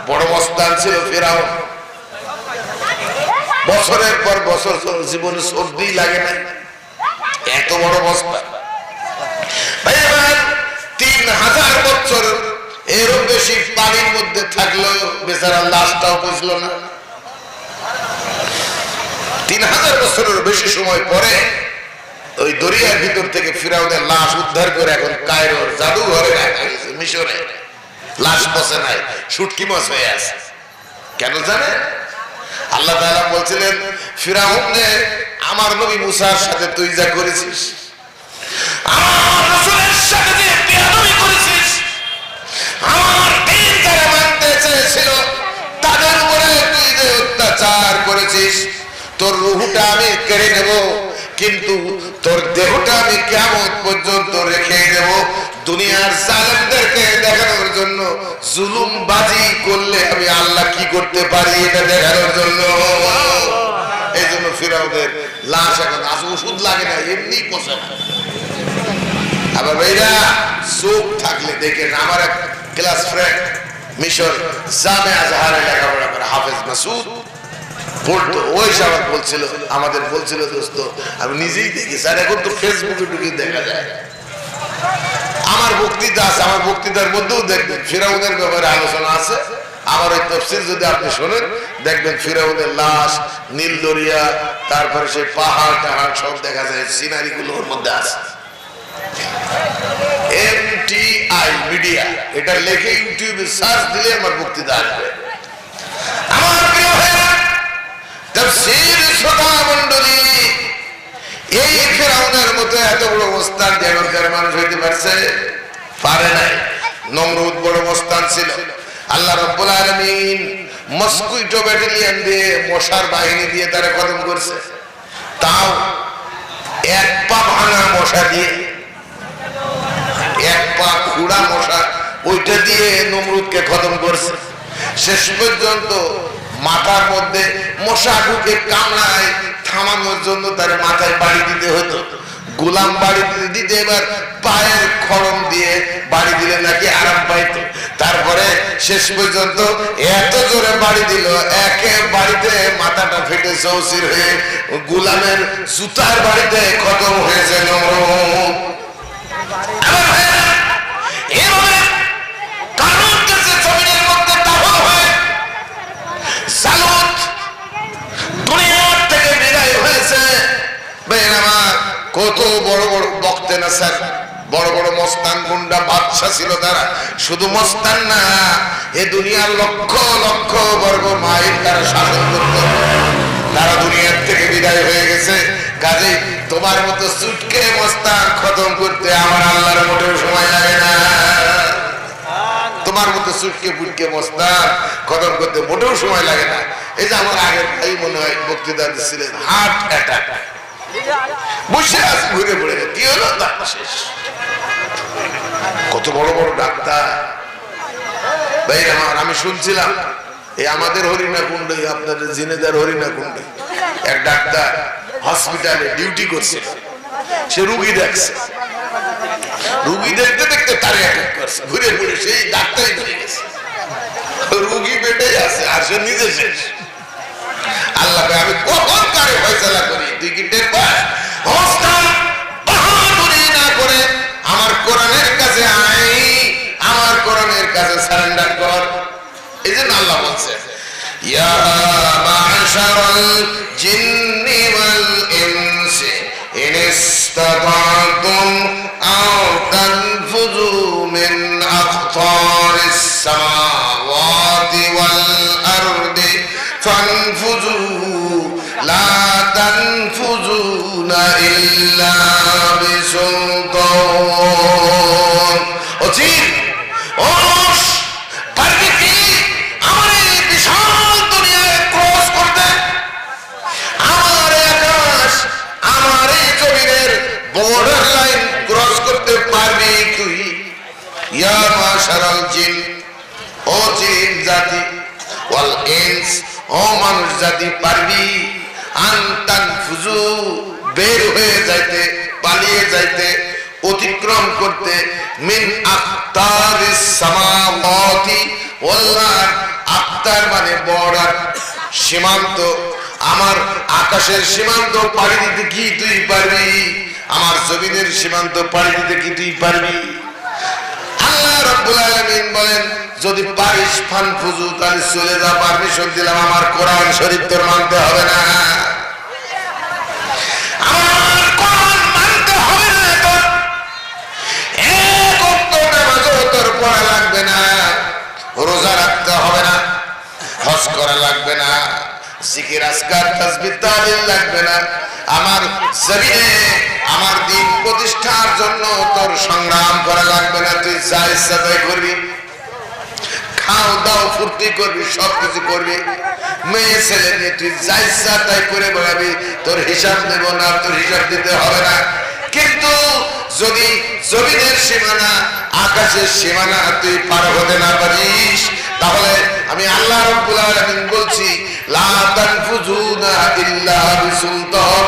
বড় মস্তান ছিল ফিরাউন বছরের পর বছর জীবনে সর্দি লাগে না এত বড় মস্তান 3000 বছর এরও বেশি পানির মধ্যে থাকলো বেচারা লাশটাও বুঝল না 3000 বছরের বেশি সময় পরে ওই দরিয়ার ভিতর থেকে ফিরাউনের লাশ উদ্ধার করে এখন কায়রোর জাদুঘরে রাখা হয়েছে মিশরে লাশ বসে নাই শুটকি মাছ হয়ে আছে কেন জানে আল্লাহ তাআলা বলছিলেন ফিরাউনে আমার নবী মুসার সাথে তুই যা করেছিস আমার রাসূলের সাথে যে বেয়াদবি করেছিস আমার দিন যারা মানতে চেয়েছিল তাদের উপরে তুই যে অত্যাচার করেছিস তোর রূহটা আমি কেড়ে নেব কিন্তু তোর দেহটা আমি কিয়ামত পর্যন্ত রেখে দেব দুনিয়ার জালেমদেরকে দেখানোর জন্য জুলুমবাজি করলে আমি আল্লাহ কি করতে পারি এটা দেখানোর জন্য এই জন্য ফিরাউনের লাশ এখন ওষুধ লাগে না এমনি পচে না আবার ভাইরা চোখ থাকলে দেখেন আমার এক ক্লাস ফ্রেন্ড মিশর জামিয়া আজহারে লেখাপড়া করে হাফেজ মাসুদ পড়তো ওই সাহেব বলছিল আমাদের বলছিল দোস্ত আমি নিজেই দেখি স্যার এখন তো ফেসবুকে ঢুকে দেখা যায় আমার বক্তৃতা আছে আমার বক্তৃতার মধ্যেও দেখবেন ফিরাউনের ব্যাপারে আলোচনা আছে আমার ওই তাফসীর যদি আপনি শোনেন দেখবেন ফিরাউনের লাশ নীল দরিয়া তারপরে সেই পাহাড় টাহাড় সব দেখা যায় সিনারি গুলো ওর মধ্যে আছে MTI মিডিয়া এটা লিখে ইউটিউবে সার্চ দিলে আমার বক্তৃতা আসবে আমার প্রিয় ভাইরা তাফসীর শ্রোতা মণ্ডলী এই ফিরাউনের মতো এত বড় মস্তান এখনকার মানুষ হইতে পারে নাই নমরুদ বড় মস্তান ছিল আল্লাহ রাব্বুল আলামিন মসকুইটো ব্যাটালিয়ন দিয়ে মশার বাহিনী দিয়ে তারা খতম করছে তাও এক পা ভাঙা মশা দিয়ে এক পা খুঁড়া মশা ওইটা দিয়ে নমরুদকে খতম করছে শেষ পর্যন্ত মাথার মধ্যে মশা ঢুকে কামড়ায় থামানোর জন্য তার মাথায় বাড়ি দিতে হতো গোলাম বাড়ি দিতে এবার পায়ের খড়ম দিয়ে বাড়ি দিলে নাকি আরাম পাইতো তারপরে শেষ পর্যন্ত এত জোরে বাড়ি দিল একে বাড়িতে মাথাটা ফেটে চৌচির হয়ে গোলামের জুতার বাড়িতে খতম হয়েছে নমরুদ কত বড় বড় বক্তে না স্যার বড় বড় মস্তান গুন্ডা বাদশা ছিল তারা শুধু মস্তান না এ দুনিয়ার লক্ষ লক্ষ বর্গ মাইল তারা শাসন করত তারা দুনিয়ার থেকে বিদায় হয়ে গেছে কাজেই তোমার মতো চুটকে মস্তান খতম করতে আমার আল্লাহর মোটেও সময় লাগে না তোমার মতো চুটকে ফুটকে মস্তান খতম করতে মোটেও সময় লাগে না এই যে আমার আগের ভাই মনে হয় বক্তৃতা দিচ্ছিলেন হার্ট অ্যাটাক বসে আছে ঘুরে পড়ে কি হলো শেষ কত বড় বড় ডাক্তার ভাই আমার আমি শুনছিলাম এই আমাদের হরিণা কুণ্ডে আপনাদের জিনেদার হরিণা কুণ্ডে এক ডাক্তার হসপিটালে ডিউটি করছে সে রুগী দেখছে রুগী দেখতে দেখতে তার অ্যাটাক করছে ঘুরে ঘুরে সেই ডাক্তারই ঘুরে গেছে রুগী বেডে আছে আর সে নিজে শেষ আল্লাহ আমি কখন কারে ফয়সালা করি তুই কি টের পাস অবস্থান বাহাদুরি না করে আমার কোরআনের কাছে আয় আমার কোরআনের কাছে সারেন্ডার কর এই জন্য আল্লাহ বলছে ইয়া মা'শারাল জিন্নি ওয়াল ইনসি ইন ইসতাতা'তুম জিন ও মানুষ পারবে কি আমার এই বিশাল দুনিয়ায় ক্রস করতে? আমার আকাশ আমার এই জমিনের বর্ডার লাইন ক্রস করতে পারবি তুই? ইয়া মাশারাল জিন, ও জিন জাতি, ওয়াল ইনস, ও মানুষ জাতি, পারবি আনতানফুজু, বের হয়ে যাইতে, পালিয়ে যাইতে, অতিক্রম করতে, মিন আক্তারিস সামাওয়াতি ওয়াল আরদ, আক্তার মানে বর্ডার, সীমান্ত, আমার আকাশের সীমান্ত পাড়ি দিতে কি তুই পারবি? আমার জমিনের সীমান্ত পাড়ি দিতে কি তুই পারবি? আল্লাহ রাব্বুল আলামিন বলেন, যদি পারিস ফানফুজু, তাহলে চলে যা, পারমিশন দিলাম, আমার কোরআন শরীফ তোর মানতে হবে না, আমার কোরআন মানতে হবে না, তোর এক ওয়াক্ত নামাজও তোর পড়া লাগবে না, রোজা রাখতে হবে না, হজ করা লাগবে না, জিকির আজকার তাসবিহ তাহলিল লাগবে না, আমার জমিনে আমার দিন প্রতিষ্ঠার জন্য তোর সংগ্রাম করা লাগবে না, তুই যা ইচ্ছা তাই করবি, খাও দাও ফুর্তি করবি, সবকিছু করবি, মেয়ে ছেলে নিয়ে তুই যা ইচ্ছা তাই করে বেড়াবি, তোর হিসাব দেব না, তোর হিসাব দিতে হবে না। কিন্তু যদি জমিনের সীমানা আকাশের সীমানা তুই পার হতে না পারিস, তাহলে আমি আল্লাহ রাব্বুল আলামিন বলছি, লা তানফুজুনা ইল্লা বিসুলতান,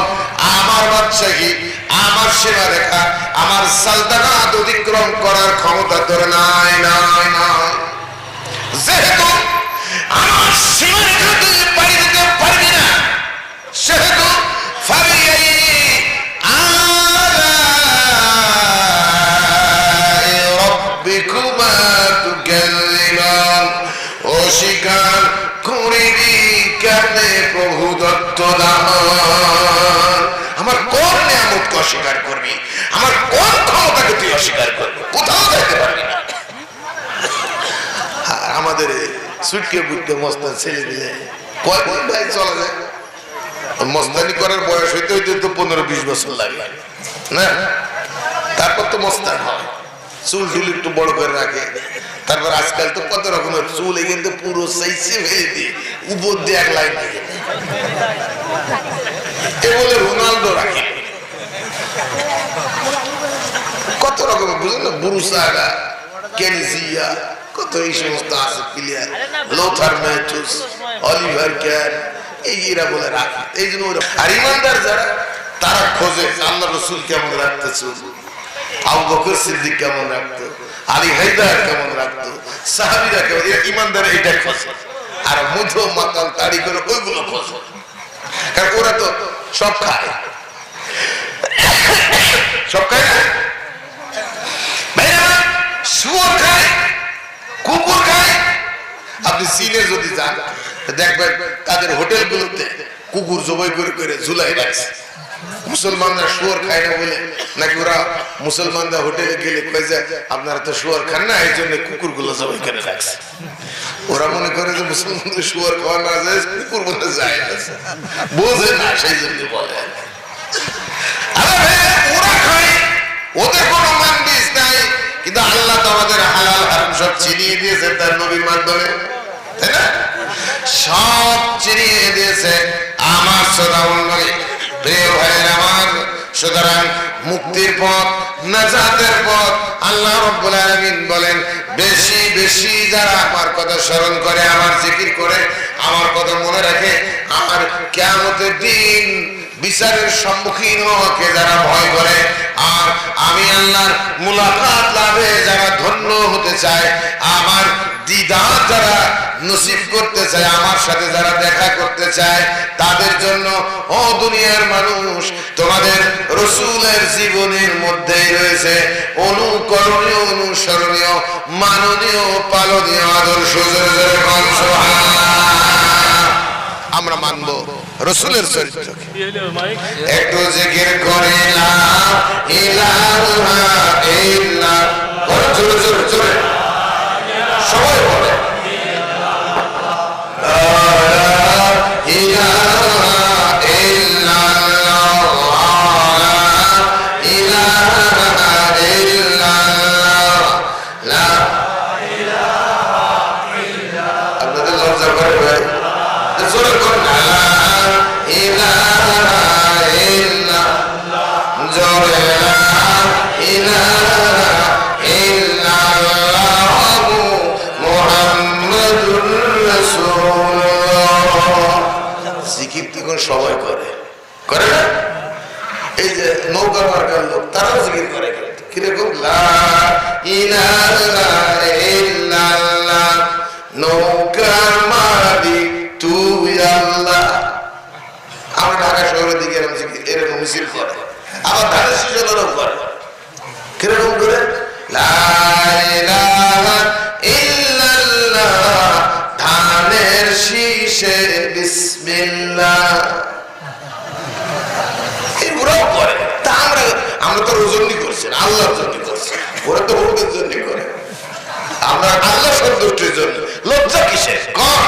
আমার বাদশাহী, আমার সীমারেখা, আমার সালতানাত অতিক্রম করার ক্ষমতা তোর নাই, নাই, নাই। যেহেতু আমার সীমারেখা তুই পাড়ি দিতে পারবি না, সেহেতু ফাবিআই আলাই রাব্বিকুমা তুকাল্লিমান, অস্বীকার করিবি কেমনে প্রভু দত্ত দান? আমার কোন নিয়ামতকে অস্বীকার করবি? আমার কোন ক্ষমতাকে তুই অস্বীকার করবি? কোথাও যাইতে পারবি না। আমাদের সুটকে বুটকে মস্তান ছেলে দিলে কয়দিন ভাই চলা যায়? মস্তানি করার বয়স হইতে হইতে তো 15-20 বছর লাগে না, তারপর তো মস্তান হয়, চুল টুল একটু বড় করে রাখে, তারপর আজকাল তো কত রকমের চুল, এখানে তো পুরো সাইজে ফেলে দিয়ে উপর দিয়ে এক লাইন দিয়ে এ বলে রোনাল্ডো রাখে, কত রকমের বুঝলেন না, বুরুসাগা, কেনিজিয়া, কত এই সমস্ত আছে player, Luther Mathews, Oliver can, এরা বলে রাখে। এই জন্য আর ইমানদার যারা, তারা খোঁজে আল্লাহ রাসূল কেমন রাখতে, চুল আবু বকর সিদ্দিক কেমন রাখতো, আলী হায়দার কেমন রাখতো, সাহাবীরা কেমন, ইমানদার এইটা খোঁজে, আর মুঠো মাতাল তাড়ি করে ওইগুলো খোঁজে, কারণ ওরা তো সব খায়, সব খায় না, শুয়োর খায়, কুকুর খায়। আপনি চীনে যদি যান দেখবেন তাদের হোটেলগুলোতে কুকুর জবাই করে করে ঝুলাই রাখছে। মুসলমানরা শুয়োর খায় না বলে নাকি ওরা মুসলমানরা হোটেলে গেলে কয়ে যায় আপনারা তো শুয়োর খান না, এই জন্য কুকুর গুলো জবাই করে রাখছে। ওরা মনে করে যে মুসলমানদের শুয়োর খাওয়া না যায়, কুকুর বলে যায়, বোঝে না, সেই জন্য বলে। ওরা খায়, ওদের কোনো মানবিস নাই, কিন্তু আল্লাহ তো আমাদের হালাল হারাম সব চিনিয়ে দিয়েছে তার নবীর মাধ্যমে, তাই না? সব চিনিয়ে দিয়েছে আমার শ্রোতামণ্ডলী, প্রিয় ভাইয়ের আমার। সুতরাং মুক্তির পথ, নাজাতের পথ আল্লাহ রাব্বুল আলামিন বলেন, বেশি বেশি যারা আমার কথা স্মরণ করে, আমার জিকির করে, আমার কথা মনে রাখে, আমার কিয়ামতের দিন বিচারের সম্মুখীন হওয়াকে যারা ভয় করে, আর আমি আল্লাহর মুলাকাত লাভে যারা ধন্য হতে চায়, আমার দিদার যারা নসিব করতে চায়, আমার সাথে যারা দেখা করতে চায়, তাদের জন্য ও দুনিয়ার মানুষ, তোমাদের রাসূলের জীবনের মধ্যেই রয়েছে অনুকরণীয়, অনুসরণীয়, মাননীয়, পালনীয় আদর্শ। আমরা মানব রাসূলের চরিত্রকে। একটু জিকির করে লা ইলাহা ইল্লাল্লাহ, জোরে জোরে জোরে সবাই বলে সবাই করে, করে না? এই যে নৌকা মার্কার লোক তারাও জিকির করে, কিরকম লা ইলাহা ইল্লাল্লাহ নৌকার মালিক তুই আল্লাহ। আমরা ঢাকা শহরের দিকে এরকম মিছিল করে, আবার ধানের শিশলেরও করে, কিরকম করে লা ইলাহা ইল্লাল্লাহ ধানের শীষে বিসমিল্লাহ, এগুলোও করে। তা আমরা তো ওজন্য করছি না, আল্লাহর জন্য করছি, ওরা তো ওদের জন্য করে। আমরা আল্লাহ সন্তুষ্টির জন্য, লজ্জা কিসের? কর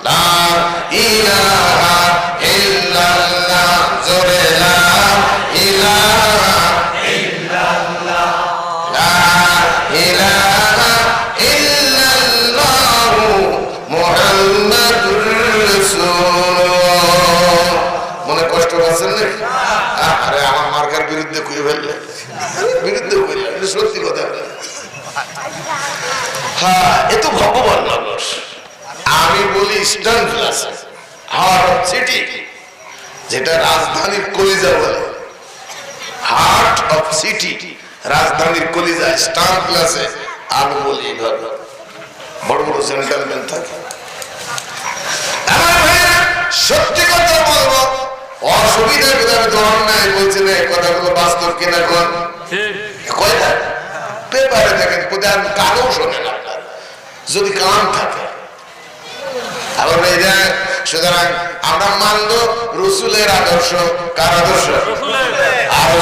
লা ইলাহা ইল্লাল্লাহ, জোরে লা ইলাহা ইল্লাল্লাহ, লা ইলাহা ইল্লাল্লাহ মুহাম্মাদুর রাসূলুল্লাহ। মনে কষ্ট পাচ্ছেন না? আরে আমার মার্কার বিরুদ্ধে কইে ফেললে, বিরুদ্ধে কইলে সত্যি কথা বলে। হ্যাঁ, এ তো ভগবান মানুষ। আমি বলি ইস্টার্ন ক্লাসে হার্ট অফ সিটি, যেটা রাজধানীর কলিজা বলে, হার্ট অফ সিটি, রাজধানীর কলিজা ইস্টার্ন ক্লাসে। আমি বলি এইভাবে, বড় বড় জেন্টলম্যান থাকে। আমার ভাইরা সত্যি কথা বলবো, অসুবিধার ভিতরে তো অন্যায় বলছি না, কথাগুলো বাস্তব কিনা কোন কয়টা পেপারে দেখেন, প্রধান কানও শোনেন আপনার, যদি কান থাকে। সুতরাং আমরা মানব রসুলের আদর্শ। কার আদর্শ? আরো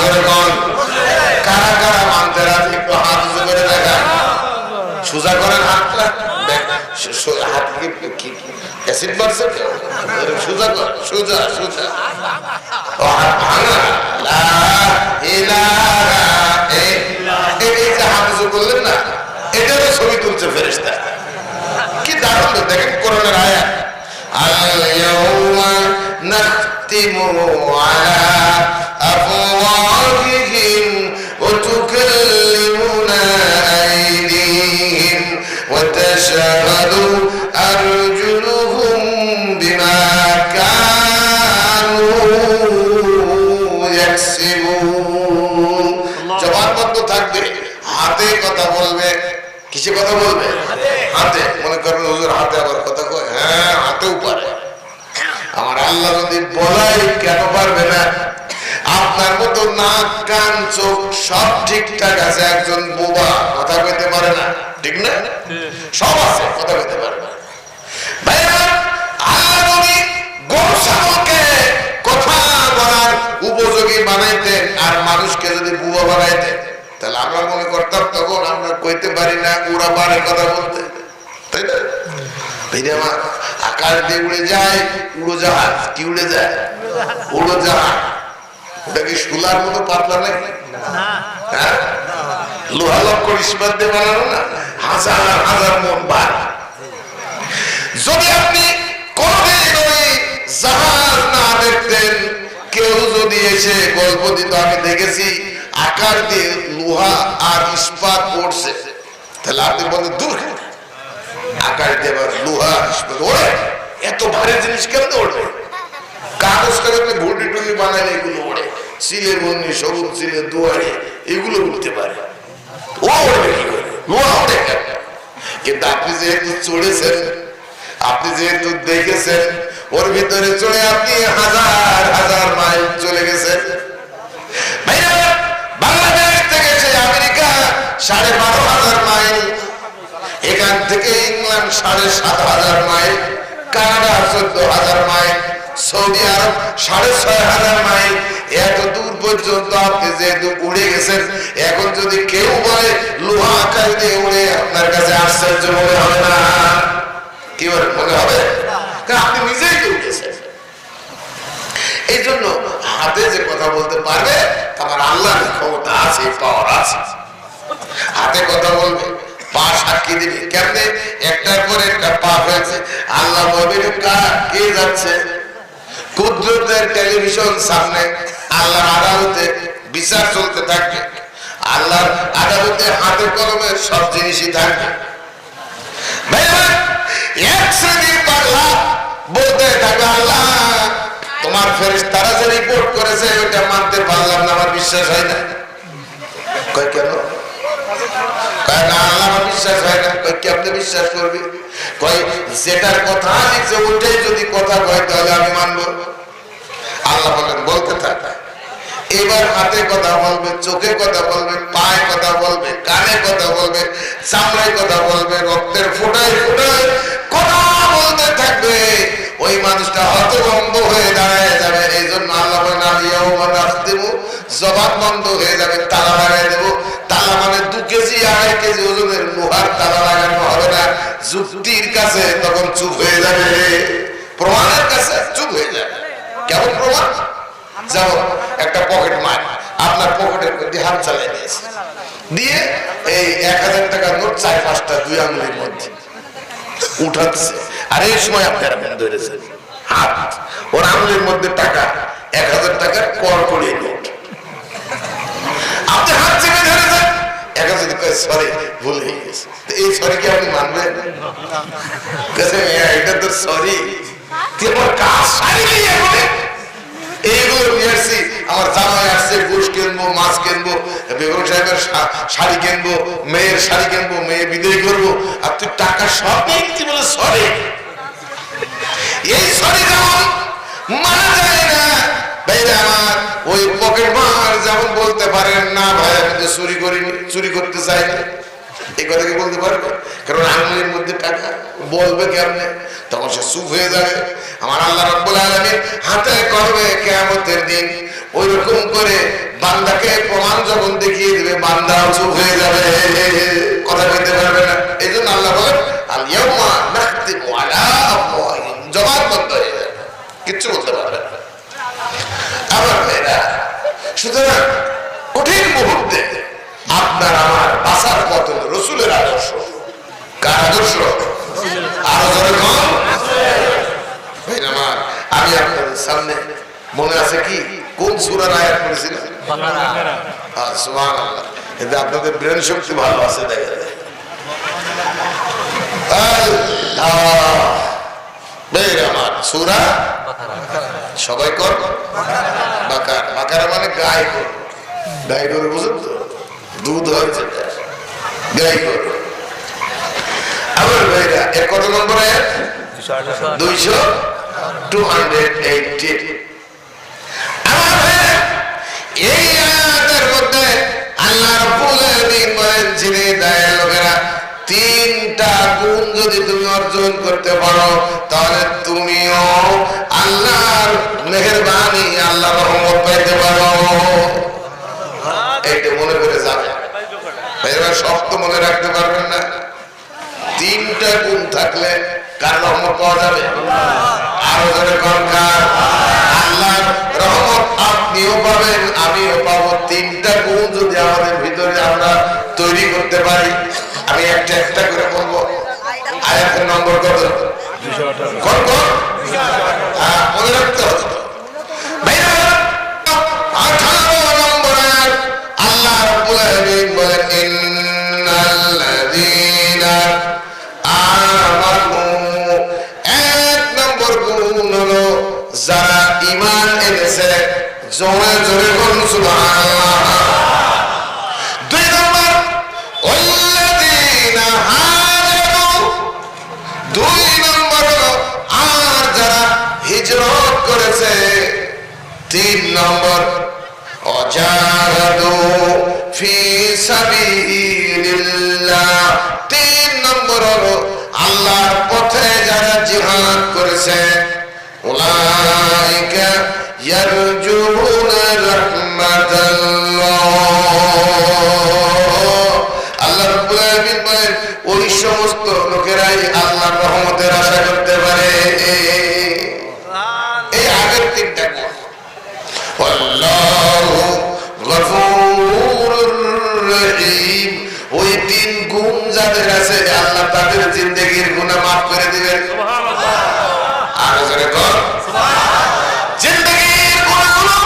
কারা কারা মানতে রাজি? একটু হাত উঁচু করে দেখান, সোজা করেন হাতটা। হাত কি অ্যাসিড মারছে? সোজা কর, সোজা সোজা, হাত ভাঙা। হাত উঁচু করলেন না, এটারও ছবি তুলছে ফেরেশতা। কি দারুণ দেখেন কোরআনের আয়াত, আল-ইয়াউমা নাখতিমু আলা আফওয়াহিহিম ওয়া তুকাল্লিমুনা আইদিহিম ওয়া তাশহাদু আরজুলুহুম বিমা কানু ইয়াকসিবুন। জবান বন্ধ থাকবে, হাতে কথা বলবে। কিসে কথা বলবে? হাতে। মনে করেন হুজুর হাতে আবার কথা কয়, হ্যাঁ হাতেও পারে। আমার আল্লাহ যদি বলাই কেন পারবে না? আপনার মতো নাক কান চোখ সব ঠিকঠাক আছে, একজন বোবা কথা কইতে পারে না, ঠিক না? সব আছে, কথা কইতে পারে না। ভাইরা, আল্লাহ যদি গরু ছাগলকে কথা বলার উপযোগী বানাইতেন আর মানুষকে যদি বোবা বানাইতেন, তাহলে আমরা মনে করতাম তখন আমরা কইতে পারি না, ওরা পারে কথা বলতে, তাই না? আকাশ দিয়ে উড়ে যায় উড়োজাহাজ। কি উড়ে যায়? উড়োজাহাজ। ওটা কি সোলার মতো পাতলা নাকি? হ্যাঁ, লোহা লক্কর ইস্পাত দিয়ে বানানো না, হাজার হাজার মন ভার। যদি আপনি কোনদিন ওই জাহাজ না দেখতেন, কেউ যদি এসে গল্প দিত, আমি দেখেছি আকার দিয়ে লোহা আর ইস্পাত পড়ছে, তাহলে আপনি বলেন দূর, আকার দিয়ে লোহা ইস্পাত ওড়ে, এত ভারী জিনিস কেমন ওড়বে? কাগজ কাগজে ঘুটি টুটি বানালে এগুলো ওড়ে, সিলে বন্যি সবুজ সিলে দুয়ারে এগুলো উঠতে পারে, ও ওড়বে কি করে? লোহা ওড়ে কেন? কিন্তু আপনি যেহেতু চড়েছেন, আপনি যেহেতু দেখেছেন, ওর ভিতরে চড়ে আপনি হাজার হাজার মাইল চলে গেছেন। বাংলাদেশ থেকে সে আমেরিকা 12,500 মাইল, এখান থেকে England 7,500 mile, Canada 14,000 mile, Saudi Arab 6,500 mile. এত দূর পর্যন্ত আপনি যেহেতু উড়ে গেছেন, এখন যদি কেউ বলে লোহা আকাশ দিয়ে উড়ে, আপনার কাছে আশ্চর্য মনে হবে না? কি মনে হবে? কারণ আপনি নিজেই তো উঠেছেন। এই জন্য হাতে যে কথা বলতে পারবে, আমার আল্লাহর ক্ষমতা আছে, পাওয়ার আছে। হাতে কথা বলবে, পা সাক্ষী দিবে। কেমনে? একটার পর একটা পা ফেলছে, আল্লাহ বলবে কে যাচ্ছে? কুদরতের টেলিভিশন সামনে আল্লাহর আদালতে বিচার চলতে থাকবে, আল্লাহর আদালতে হাতে কলমে সব জিনিসই থাকবে। এক শ্রেণীর পাগলা বলতে থাকবে, আল্লাহ তোমার আমার ফেরেশতারা যে রিপোর্ট করেছে ওটা মানতে পারলাম না, আমার বিশ্বাস হয় না। কয় কেন? কয় না আমার বিশ্বাস হয় না। কয় কেমনে বিশ্বাস করবি? কয় যেটার কথা লিখছে ওইটাই যদি কথা কয় তাহলে আমি মানবো। আল্লাহ বলেন বলতে থাক। এবার হাতে কথা বলবে, চোখে কথা বলবে, পায়ে কথা বলবে, কানে কথা বলবে, চামড়ায় কথা বলবে, রক্তের ফোঁটায় ফোঁটায় কথা বলতে থাকবে। ওই মানুষটা হতভম্ব হয়ে দাঁড়ায় যাবে। এই জন্য আল্লাহ বলেন জবাব বন্ধ হয়ে যাবে, তালা লাগাই দেবো। তালা মানে 2 কেজি 2.5 কেজি ওজনের লোহার তালা লাগানো হবে না। যুক্তির কাছে তখন চুপ হয়ে যাবে, প্রমাণের কাছে চুপ হয়ে যাবে। কেমন প্রমাণ? যেমন একটা পকেট মার আপনার পকেটের মধ্যে হাত চালিয়ে দিয়েছে, দিয়ে এই 1000 টাকার নোট 4-5টা 2 আঙুলের মধ্যে উঠাচ্ছে। আর এই সময় আপনারা ধরেছেন হাত, ওর আঙুলের মধ্যে টাকা 1000 টাকার কড়কড়িয়ে নোট। আপনি হাত চেপে ধরেছেন, 1000 কয় সরি ভুল হয়ে গেছে। এই সরি কি আপনি মানবেন? এটা তো সরি, তুই আমার কাজ সারি নেই এখন। এইগুলো নিয়ে আসছি, আমার জামাই আসছে, গোশ কিনবো, মাছ কিনবো, বেগম সাহেবের শাড়ি কিনবো, মেয়ের শাড়ি কিনবো, মেয়ে বিদায় করবো, আর তুই টাকা সব নিয়ে কি বলে সরি? এই সরি যেমন মানা যায় না ভাইরা আমার, ওই পকেট মার যেমন বলতে পারেন না ভাই আমি তো চুরি করিনি, চুরি করতে চাই না, এই কথা কি বলতে পারবে? কারণ আঙুলের মধ্যে টাকা বলবে কেমনে? তখন সে চুপ হয়ে যাবে। আমার আল্লাহ রাব্বুল আলামিন হাতে করবে কিয়ামতের দিন, ওই রকম করে বান্দাকে প্রমাণ যখন দেখিয়ে দিবে, বান্দাও চুপ হয়ে যাবে, কথা বলতে পারবে না। এই জন্য আল্লাহ বলেন আল ইয়াউমা নাখতিমু আলা আফওয়াহিহিম, জবান বন্ধ হয়ে যাবে, কিচ্ছু বলতে পারবে না। আমার ভাইরা, সুতরাং কঠিন মুহূর্তে আপনার আমার বাঁচার পথ হলো রাসূলের আদর্শ। কার আদর্শ? আরো জোরে বল। ভাই আমার, আমি আপনাদের সামনে মনে আছে কি কোন সূরার আয়াত পড়েছিলাম? বাকারা। সুবহানাল্লাহ, এতে আপনাদের ব্রেন শক্তি ভালো আছে দেখা যায়। আল্লাহ, ভাই আমার সূরা বাকারা, সবাই কর বাকারা। বাকারা মানে গাই গরু, গাই গরু বুঝুন তো, দুধ হয় যেটা, গাই গরু। আমার ভাইরা, এর কত নম্বর আয়াত? 280। আমার ভাইরা, এই আয়াতের মধ্যে আল্লাহ রাব্বুল আলামিন বলেন যিনি দায়ের লোকেরা 3টা গুণ যদি তুমি অর্জন করতে পারো তাহলে তুমিও আল্লাহর মেহেরবানি, আল্লাহর রহমত পাইতে পারো। এইটা মনে করে যাবে ভাইরা, সব তো মনে রাখতে পারবেন না। 3টা গুণ থাকলে কার রহমত পাওয়া যাবে? আরো জোরে কার? আল্লাহর রহমত আপনিও পাবেন, আমিও পাবো। 3টা গুণ যদি আমাদের ভিতরে আমরা তৈরি করতে পারি, আমি একটা একটা করে বলবো। আয়াতের নম্বর কত? কত? মনে রাখতে হবে। ভাইরা, 18 নম্বর আয়াত আল্লাহ রাব্বুল আলামিন বলেন ইন্নাল্লাযীনা আমানু, 1 নম্বর গুণ হলো যারা ঈমান এনেছে, জোরে জোরে বলুন সুবহানাল্লাহ। 2 নম্বর ওয়াল্লাযীনা হাজারু, 2 নম্বর আর যারা হিজরত করেছে। 3 নম্বর ওয়াজাহাদু ফি সাবিলিল্লাহ, 3 নম্বর হলো আল্লাহর পথে যারা জিহাদ করেছে। উলাইকা ইয়ারজুনা রাহমাতাল্লাহ, আল্লাহ রাব্বুল আলামিন বলেন ওই সমস্ত লোকেরাই আল্লাহর রহমতের আশা করতে পারে। এই আগের 3টা গুণ, আল্লাহু গফুরুর রহিম, ওই 3 গুণ যাদের আছে আল্লাহ তাদের জিন্দেগীর গুনাহ মাফ করে দিবেন। আরো জোরে কর সুবহানাল্লাহ। জিন্দেগীর গুনাহগুলো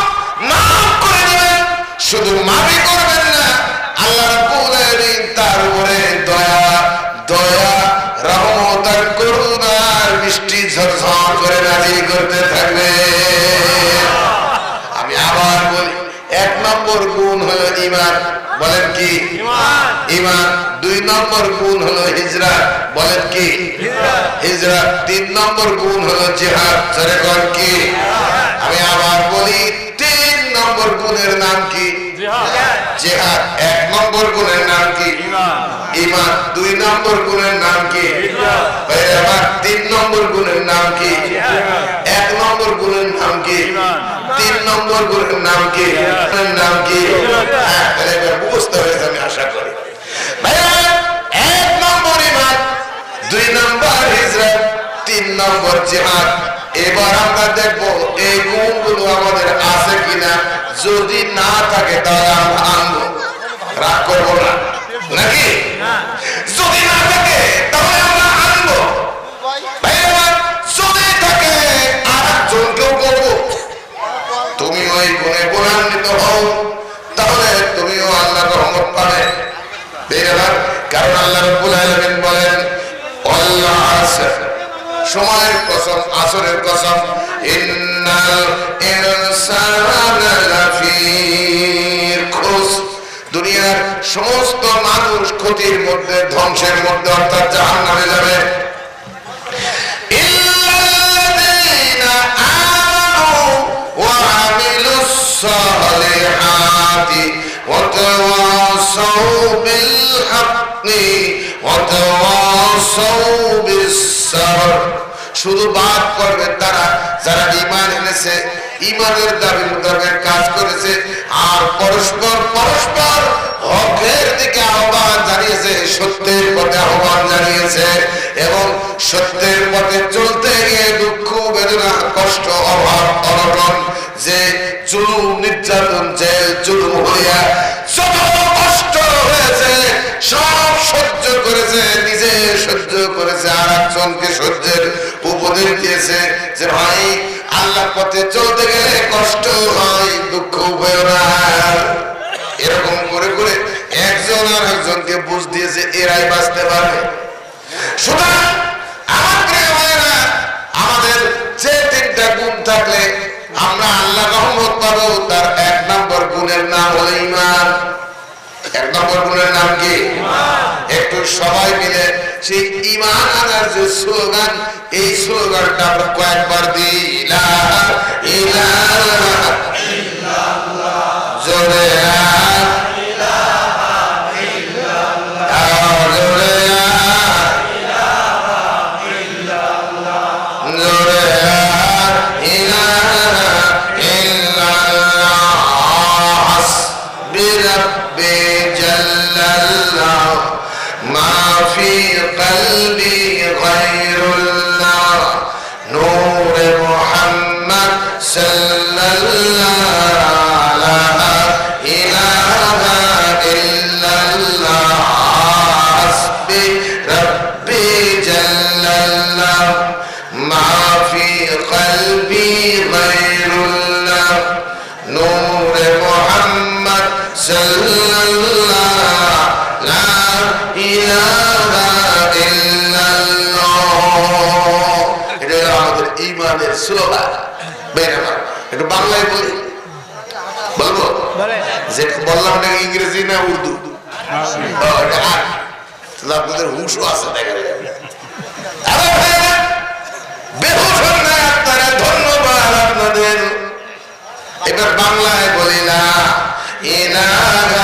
মাফ করে দিবেন, শুধু মাফই করবেন না, আল্লাহ রাব্বুল আলামিন তার উপরে দয়া রহমত আর করুণার বৃষ্টি ঝরঝর করে নাজিল করতে থাকবে। ইমান, বলেন কি ইমান। 2 নম্বর গুণ হলো হিজরত, বলেন কি হিজরত। 3 নম্বর গুণ হলো জিহাদ, জোরে কোন কি। আমি আবার বলি 3 নম্বর গুণের নাম কি জিহাদ। 1 নম্বর গুণের নাম কি ইমান। 2 নম্বর গুণের নাম কি আবার 3 নম্বর গুণের নাম কি 1 নম্বর গুণের নাম কি 3 নম্বর গুণের নাম কি নাম কি। তাহলে এবার বুঝতে হয়েছে আমি আশা করি। 1 নম্বর ইমান, 2 নম্বর হিজরত, 3 নম্বর জিহাদ। এবার আমরা দেখবো এই গুণগুলো আমাদের আছে কিনা। যদি না থাকে তাহলে আমরা আনবো, রাগ করবো না নাকি। যদি না থাকে তাহলে আমরা আনবো। যদি থাকে আর একজনকেও বলবো তুমি ওই গুণে গুণান্বিত হও, তাহলে তুমিও আল্লাহর রহমত পাবে। কারণ আল্লাহ রাব্বুল আলামিন বলেন আল্লাহ আসর, সময়ের কসম, আসরের কসম, ইন্নাল ইনসানা লাফি খুসর। দুনিয়ার সমস্ত মানুষ ক্ষতির মধ্যে, ধ্বংসের মধ্যে, অর্থাৎ জাহান্নামে যাবে। ইল্লাল্লাযীনা আমানু ওয়া আমিলুস সালিহাতি ওয়া তাওয়াসাউ বিল হাক্কি ওয়া তাওয়াসাউ বিস সাবর। শুধু বাদ করবে তারা যারা ঈমান এনেছে, ঈমানের দাবি মোতাবেক কাজ করেছে, আর পরস্পর পরস্পর হকের দিকে আহ্বান জানিয়েছে, সত্যের পথে আহ্বান জানিয়েছে, এবং সত্যের পথে চলতে গিয়ে দুঃখ, বেদনা, কষ্ট, অভাব, অনটন, যে জুলুম, নির্যাতন, জেল জুলুম হইয়া যত কষ্ট হয়েছে সব সহ্য করেছে, নিজে সহ্য করেছে, আর একজনকে সহ্যের উপদেশ দিয়েছে যে ভাই আল্লাহর পথে চলতে গেলে কষ্ট হয়, দুঃখ হয় না। এরকম করে করে একজন আর একজনকে বুঝ দিয়েছে, এরাই বাঁচতে পারবে। সুতরাং আমার প্রিয় ভাইরা, আমাদের যে 3টা গুণ থাকলে আমরা আল্লাহর রহমত পাবো, তার 1 নম্বর গুণের নাম হলো ঈমান। 1 নম্বর গুণের নাম কি একটু সবাই মিলে সেই ঈমান আনার যে স্লোগান, এই স্লোগানটা আমরা কয়েকবার দিই, লা ইলাহা ইল্লাল্লাহ, জোরে লা ইলাহা ইল্লাল্লাহ, জোরে লা ইলাহা ইল্লাল্লাহ, জোরে লা ইলাহা ইল্লাল্লাহ, হাসবি রাব্বি জাল্লাল্লাহ, মা ফি কলবি গায়রুল্লাহ, নূর মুহাম্মদ সাল্লাল্লাহু লা ইলাহা ইল্লাল্লাহ, হাসবি রাব্বি জাল্লাল্লাহ, মা ফি কলবি গায়রুল্লাহ, নূর মুহাম্মদ সাল্লাল্লাহু লা ইলাহা ইল্লাল্লাহ। এটা আমাদের ঈমানের স্লোগান। একটু বাংলায় বলি, বলবো যে বললাম না ইংরেজি না উর্দু, আপনাদের হুশও আছে দেখা যায়। বেহুশ না আপনারা, ধন্যবাদ আপনাদের। এবার বাংলায় বলি, লা ইলাহা